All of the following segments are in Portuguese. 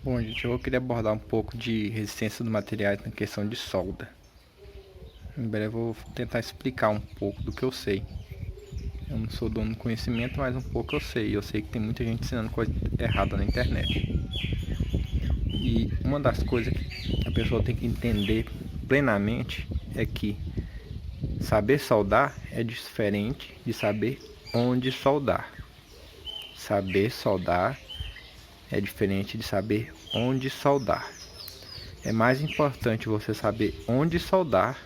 Bom, gente, eu queria abordar um pouco de resistência dos materiais na questão de solda. Em breve eu vou tentar explicar um pouco do que eu sei. Eu não sou dono do conhecimento, mas um pouco eu sei. Eu sei que tem muita gente ensinando coisa errada na internet. E uma das coisas que a pessoa tem que entender plenamente é que saber soldar é diferente de saber onde soldar. Saber soldar é diferente de saber onde soldar. É mais importante você saber onde soldar,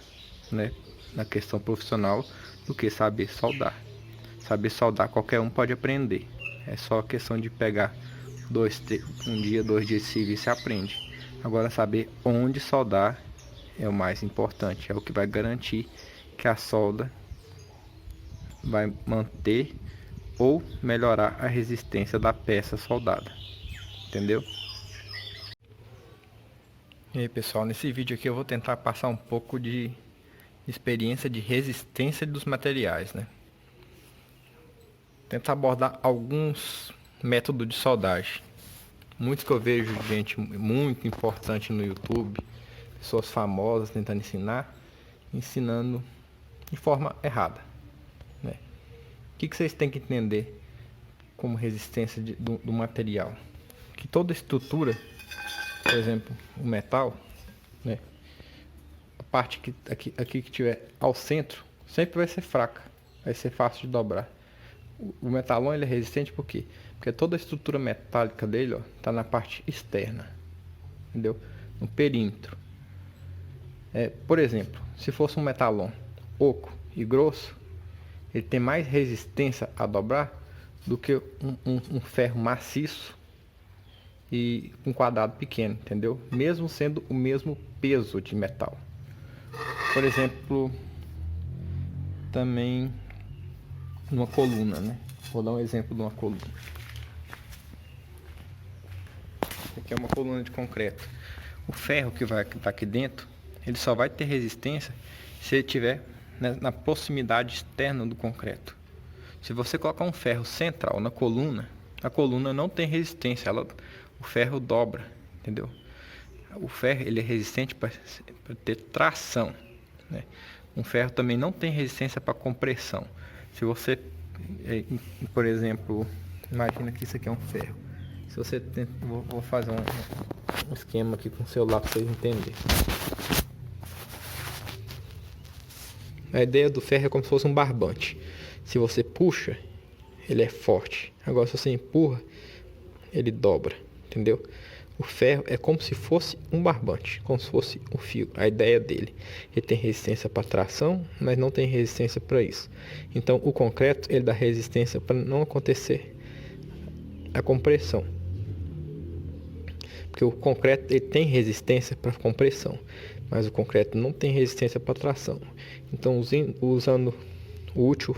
né, na questão profissional, do que saber soldar. Saber soldar qualquer um pode aprender. É só questão de pegar um dia, 2 dias de serviço e aprende. Agora saber onde soldar é o mais importante. É o que vai garantir que a solda vai manter ou melhorar a resistência da peça soldada. Entendeu? E aí, pessoal, nesse vídeo aqui eu vou tentar passar um pouco de experiência de resistência dos materiais, né? Tentar abordar alguns métodos de soldagem. Muitos que eu vejo gente muito importante no YouTube, pessoas famosas tentando ensinando de forma errada, né? O que vocês têm que entender como resistência do material? Que toda estrutura, por exemplo, o metal, né? A parte aqui que tiver ao centro sempre vai ser fraca, vai ser fácil de dobrar. O metalon ele é resistente por quê? Porque toda a estrutura metálica dele está na parte externa, entendeu? No perímetro. Por exemplo, se fosse um metalon oco e grosso, ele tem mais resistência a dobrar do que um ferro maciço e um quadrado pequeno, entendeu? Mesmo sendo o mesmo peso de metal. Por exemplo, também numa coluna, né? Vou dar um exemplo de uma coluna. Aqui é uma coluna de concreto. O ferro que vai estar aqui dentro, ele só vai ter resistência se ele estiver na proximidade externa do concreto. Se você colocar um ferro central na coluna, a coluna não tem resistência, o ferro dobra, entendeu? O ferro ele é resistente para ter tração, né? Um ferro também não tem resistência para compressão. Se você, por exemplo, imagina que isso aqui é um ferro. Se você vou fazer um esquema aqui com o celular para vocês entenderem. A ideia do ferro é como se fosse um barbante. Se você puxa, ele é forte. Agora se você empurra, ele dobra, entendeu? O ferro é como se fosse um barbante, como se fosse um fio. A ideia dele, ele tem resistência para tração, mas não tem resistência para isso. Então o concreto, ele dá resistência para não acontecer a compressão. Porque o concreto ele tem resistência para compressão, mas o concreto não tem resistência para tração. Então usando o útil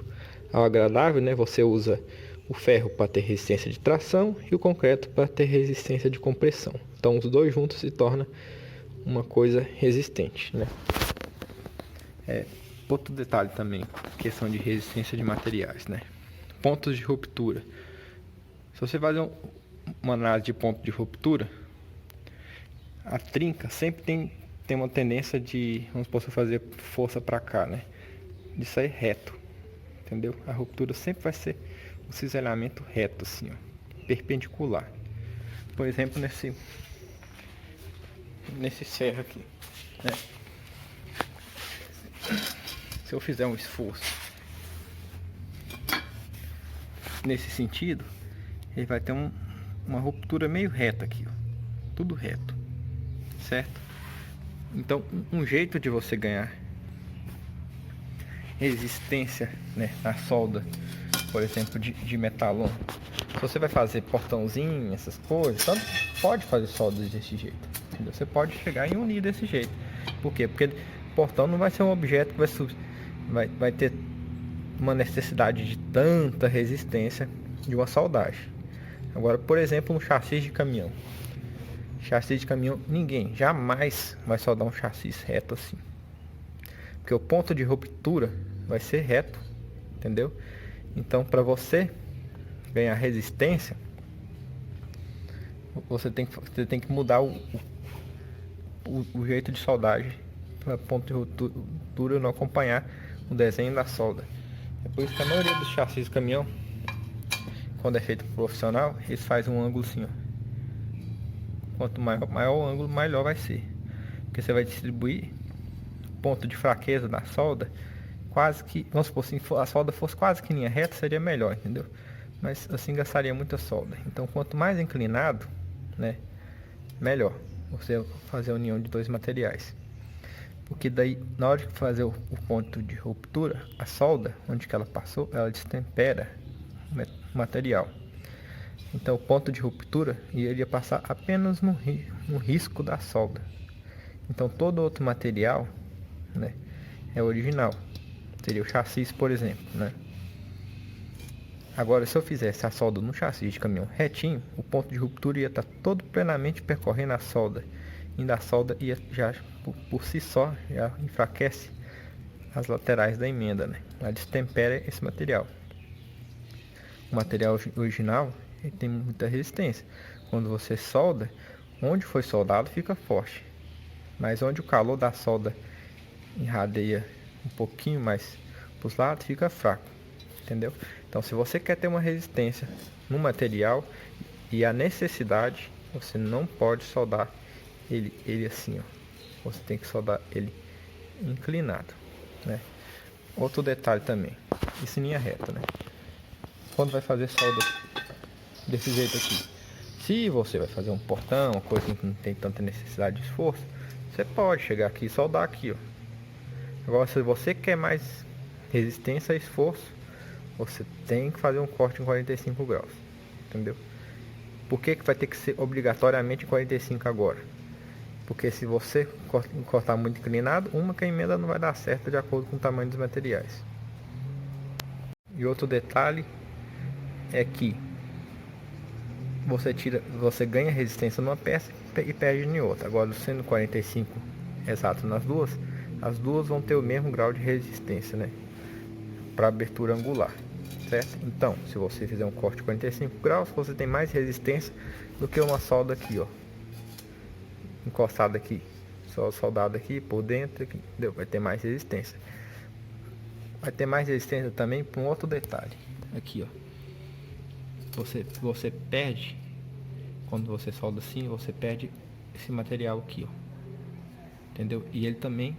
ao agradável, né, você usa o ferro para ter resistência de tração e o concreto para ter resistência de compressão. Então os dois juntos se torna uma coisa resistente, né? Outro detalhe também, questão de resistência de materiais, né? Pontos de ruptura. Se você fazer uma análise de ponto de ruptura, a trinca sempre tem uma tendência de, vamos supor, fazer força para cá, né? De sair reto, entendeu? A ruptura sempre vai ser um cisalhamento reto, assim, ó, perpendicular. Por exemplo, nesse ferro aqui, né? Se eu fizer um esforço nesse sentido, ele vai ter uma ruptura meio reta aqui, ó, tudo reto, certo? Então, um jeito de você ganhar resistência, né, na solda, por exemplo, de metalon. Se você vai fazer portãozinho, essas coisas, então pode fazer soldas desse jeito, entendeu? Você pode chegar e unir desse jeito. Por quê? Porque portão não vai ser um objeto que vai ter uma necessidade de tanta resistência de uma soldagem. Agora, por exemplo, um chassi de caminhão. Chassi de caminhão, ninguém jamais vai soldar um chassi reto assim. Porque o ponto de ruptura vai ser reto, entendeu? Então, para você ganhar resistência, você tem que mudar o jeito de soldagem para ponto de ruptura não acompanhar o desenho da solda. É por isso que a maioria dos chassis de caminhão, quando é feito profissional, eles fazem um ângulo assim, ó. Quanto maior o ângulo, melhor vai ser, porque você vai distribuir ponto de fraqueza da solda quase que, vamos supor, se a solda fosse quase que em linha reta, seria melhor, entendeu? Mas assim gastaria muita solda. Então quanto mais inclinado, né, melhor você fazer a união de dois materiais. Porque daí, na hora de fazer o ponto de ruptura, a solda, onde que ela passou, ela destempera o material. Então o ponto de ruptura iria passar apenas no risco da solda. Então todo outro material, né, é original. Seria o chassi, por exemplo, né? Agora, se eu fizesse a solda no chassi de caminhão retinho, o ponto de ruptura ia estar todo plenamente percorrendo a solda. E a solda ia já por si só já enfraquece as laterais da emenda, né? Ela destempera esse material. O material original ele tem muita resistência. Quando você solda, onde foi soldado fica forte, mas onde o calor da solda irradia um pouquinho mais para os lados, fica fraco, entendeu? Então, se você quer ter uma resistência no material e a necessidade, você não pode soldar ele assim, ó. Você tem que soldar ele inclinado, né? Outro detalhe também, isso em linha reta, né? Quando vai fazer solda desse jeito aqui, se você vai fazer um portão, uma coisa que não tem tanta necessidade de esforço, você pode chegar aqui e soldar aqui, ó. Agora, se você quer mais resistência a esforço, você tem que fazer um corte em 45 graus, entendeu? Por que vai ter que ser obrigatoriamente em 45 agora? Porque se você cortar muito inclinado, que a emenda não vai dar certo de acordo com o tamanho dos materiais. E outro detalhe é que você ganha resistência numa peça e perde em outra. Agora, sendo 45 exato nas duas, as duas vão ter o mesmo grau de resistência, né, para abertura angular, certo? Então, se você fizer um corte de 45 graus, você tem mais resistência do que uma solda aqui, ó, encostada aqui, só soldada aqui por dentro, aqui, entendeu? Vai ter mais resistência. Vai ter mais resistência também por um outro detalhe, aqui, ó. Você perde, quando você solda assim, você perde esse material aqui, ó, entendeu? E ele também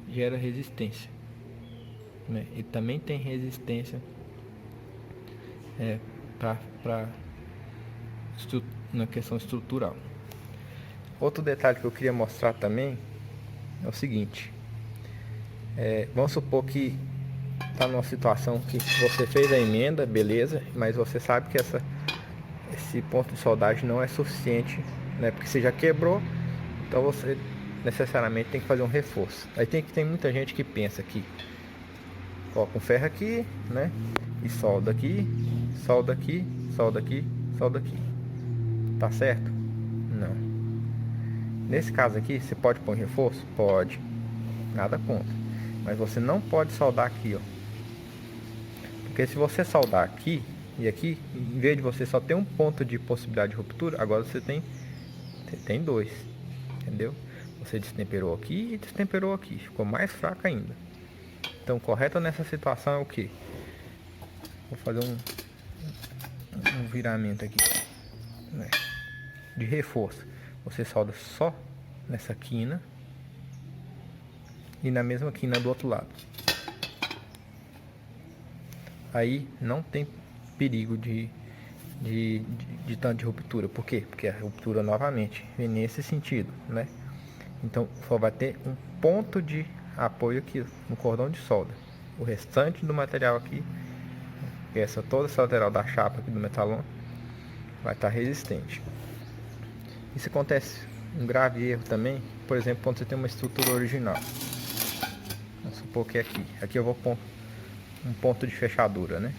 gera resistência, né? Ele também tem resistência na questão estrutural. Outro detalhe que eu queria mostrar também é o seguinte, vamos supor que está numa situação que você fez a emenda, beleza, mas você sabe que esse ponto de soldagem não é suficiente, né? Porque você já quebrou, então você necessariamente tem que fazer um reforço. Aí tem muita gente que pensa que coloca um ferro aqui, né? E solda aqui, solda aqui, solda aqui, solda aqui. Tá certo? Não. Nesse caso aqui, você pode pôr um reforço? Pode. Nada contra. Mas você não pode soldar aqui, ó. Porque se você soldar aqui e aqui, em vez de você só ter um ponto de possibilidade de ruptura, agora você tem dois. Entendeu? Você destemperou aqui e destemperou aqui. Ficou mais fraco ainda. Então, correto nessa situação é o que? Vou fazer um viramento aqui, né, de reforço. Você solda só nessa quina e na mesma quina do outro lado. Aí não tem perigo de tanto de ruptura. Por quê? Porque a ruptura novamente vem nesse sentido, né? Então só vai ter um ponto de apoio aqui no cordão de solda. O restante do material aqui, toda essa lateral da chapa aqui do metalon, vai estar resistente. Isso acontece um grave erro também, por exemplo, quando você tem uma estrutura original. Vamos supor que aqui eu vou pôr um ponto de fechadura, né?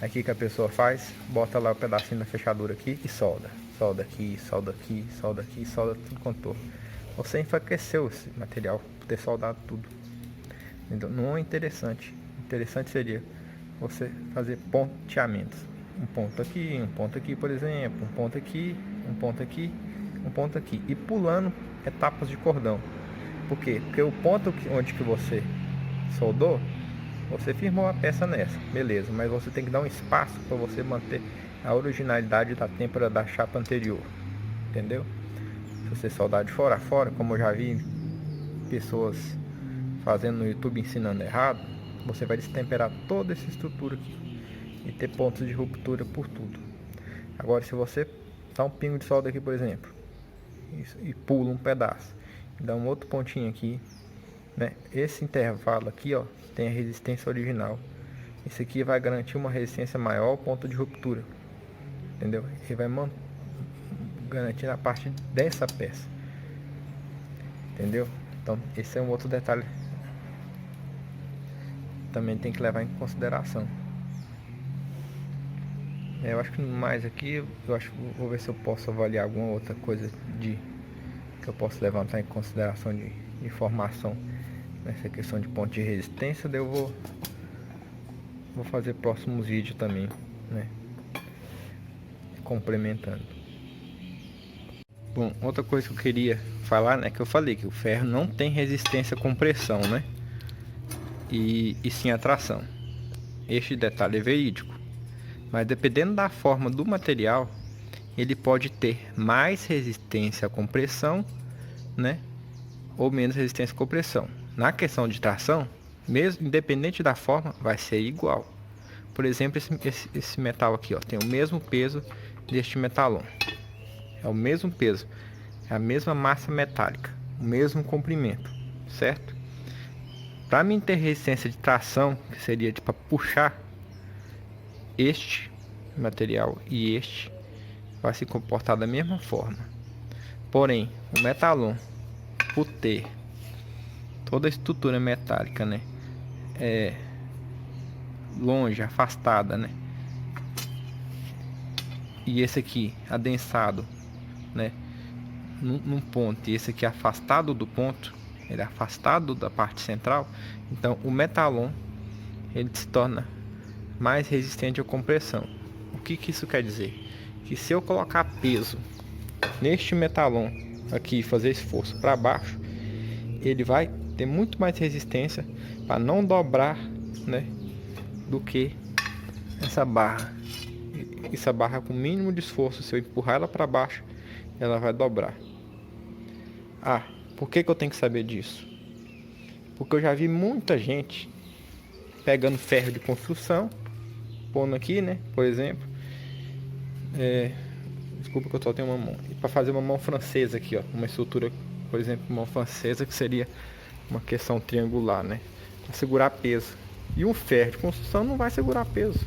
Aqui que a pessoa faz, bota lá o pedacinho da fechadura aqui e solda. Solda aqui, solda aqui, solda aqui, solda tudo quanto. Você enfraqueceu esse material por ter soldado tudo. Então não é interessante. Interessante seria você fazer ponteamentos. um ponto aqui, por exemplo, um ponto aqui, um ponto aqui, um ponto aqui, e pulando etapas de cordão. Por quê? Porque o ponto onde que você soldou, você firmou a peça nessa, beleza, mas você tem que dar um espaço para você manter a originalidade da têmpora da chapa anterior, entendeu? Se você soldar de fora a fora, como eu já vi pessoas fazendo no YouTube ensinando errado, você vai destemperar toda essa estrutura aqui e ter pontos de ruptura por tudo. Agora, se você dá um pingo de solda aqui, por exemplo, e pula um pedaço, dá um outro pontinho aqui, né? Esse intervalo aqui, ó, tem a resistência original. Esse aqui vai garantir uma resistência maior ao ponto de ruptura, entendeu? Ele vai garantir a parte dessa peça, entendeu? Então esse é um outro detalhe, também tem que levar em consideração. Eu acho que mais aqui, vou ver se eu posso avaliar alguma outra coisa que eu posso levantar em consideração de informação nessa questão de ponto de resistência. Daí eu vou fazer próximos vídeos também, né, complementando. Bom, outra coisa que eu queria falar, né, que eu falei que o ferro não tem resistência à compressão, né, e sim à tração. Este detalhe é verídico, mas dependendo da forma do material, ele pode ter mais resistência à compressão, né, ou menos resistência à compressão. Na questão de tração, mesmo independente da forma, vai ser igual. Por exemplo, esse metal aqui, ó, tem o mesmo peso deste metalon. É o mesmo peso, é a mesma massa metálica, o mesmo comprimento, certo? Para mim ter resistência de tração, que seria para puxar este material e este, vai se comportar da mesma forma. Porém, o metalon, por ter toda a estrutura metálica, né, longe, afastada, né, e esse aqui adensado, né, num ponto, e esse aqui afastado do ponto, ele é afastado da parte central, então o metalon ele se torna mais resistente à compressão. O que isso quer dizer? Que se eu colocar peso neste metalon aqui e fazer esforço para baixo, ele vai ter muito mais resistência para não dobrar, né, do que essa barra. Essa barra com o mínimo de esforço, se eu empurrar ela para baixo, ela vai dobrar. Ah, por que eu tenho que saber disso? Porque eu já vi muita gente pegando ferro de construção, pondo aqui, né, por exemplo, desculpa que eu só tenho uma mão, e para fazer uma mão francesa aqui, ó, uma estrutura, por exemplo, mão francesa, que seria uma questão triangular, né, para segurar peso. E um ferro de construção não vai segurar peso.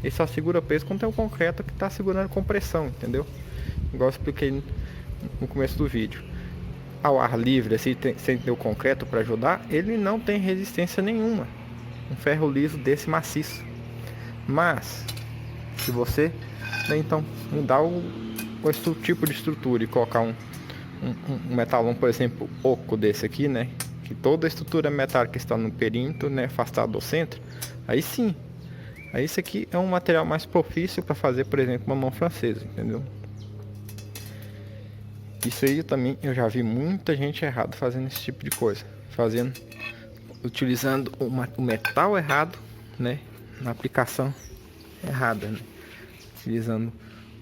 Ele só segura peso quando tem o concreto que está segurando compressão, entendeu? Igual eu expliquei no começo do vídeo. Ao ar livre, assim, sem ter o concreto para ajudar, ele não tem resistência nenhuma. Um ferro liso desse maciço. Mas, se você, né, então mudar o tipo de estrutura e colocar um metalon, por exemplo, oco desse aqui, né, que toda a estrutura metálica está no perímetro, né, afastado do centro, aí sim, aí isso aqui é um material mais propício para fazer, por exemplo, uma mão francesa, entendeu? Isso aí também eu já vi muita gente errada fazendo esse tipo de coisa, utilizando o metal errado, né, na aplicação errada, né? Utilizando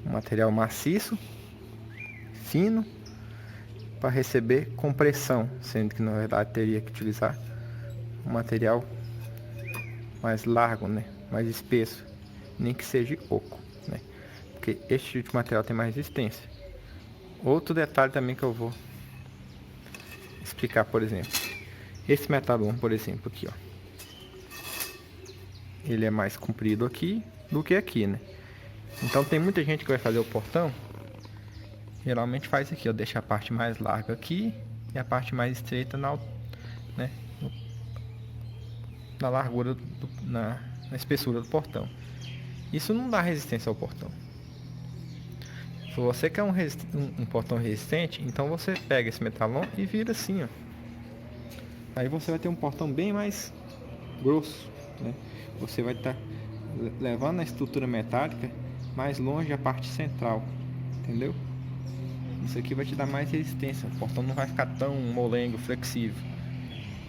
um material maciço, fino, para receber compressão, sendo que na verdade teria que utilizar um material mais largo, né, mais espesso, nem que seja oco, né, porque este tipo de material tem mais resistência. Outro detalhe também que eu vou explicar, por exemplo, esse metalon, por exemplo, aqui, ó, ele é mais comprido aqui do que aqui, né? Então tem muita gente que vai fazer o portão, geralmente faz aqui, ó, deixa a parte mais larga aqui e a parte mais estreita na largura, na espessura do portão. Isso não dá resistência ao portão. Se você quer um portão resistente, então você pega esse metalon e vira assim, ó. Aí você vai ter um portão bem mais grosso, né? Você vai estar levando a estrutura metálica mais longe da parte central, entendeu? Isso aqui vai te dar mais resistência, o portão não vai ficar tão molengo, flexível.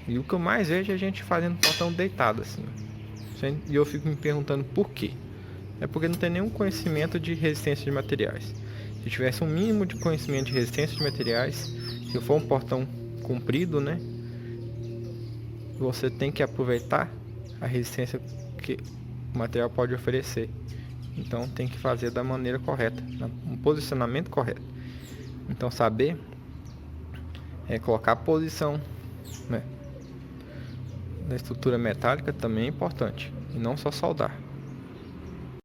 E o que eu mais vejo é a gente fazendo portão deitado assim. E eu fico me perguntando por quê. É porque não tem nenhum conhecimento de resistência de materiais. Se tivesse um mínimo de conhecimento de resistência de materiais, se for um portão comprido, né, você tem que aproveitar a resistência que o material pode oferecer. Então tem que fazer da maneira correta, um posicionamento correto. Então saber colocar a posição, né, da estrutura metálica também é importante, e não só soldar.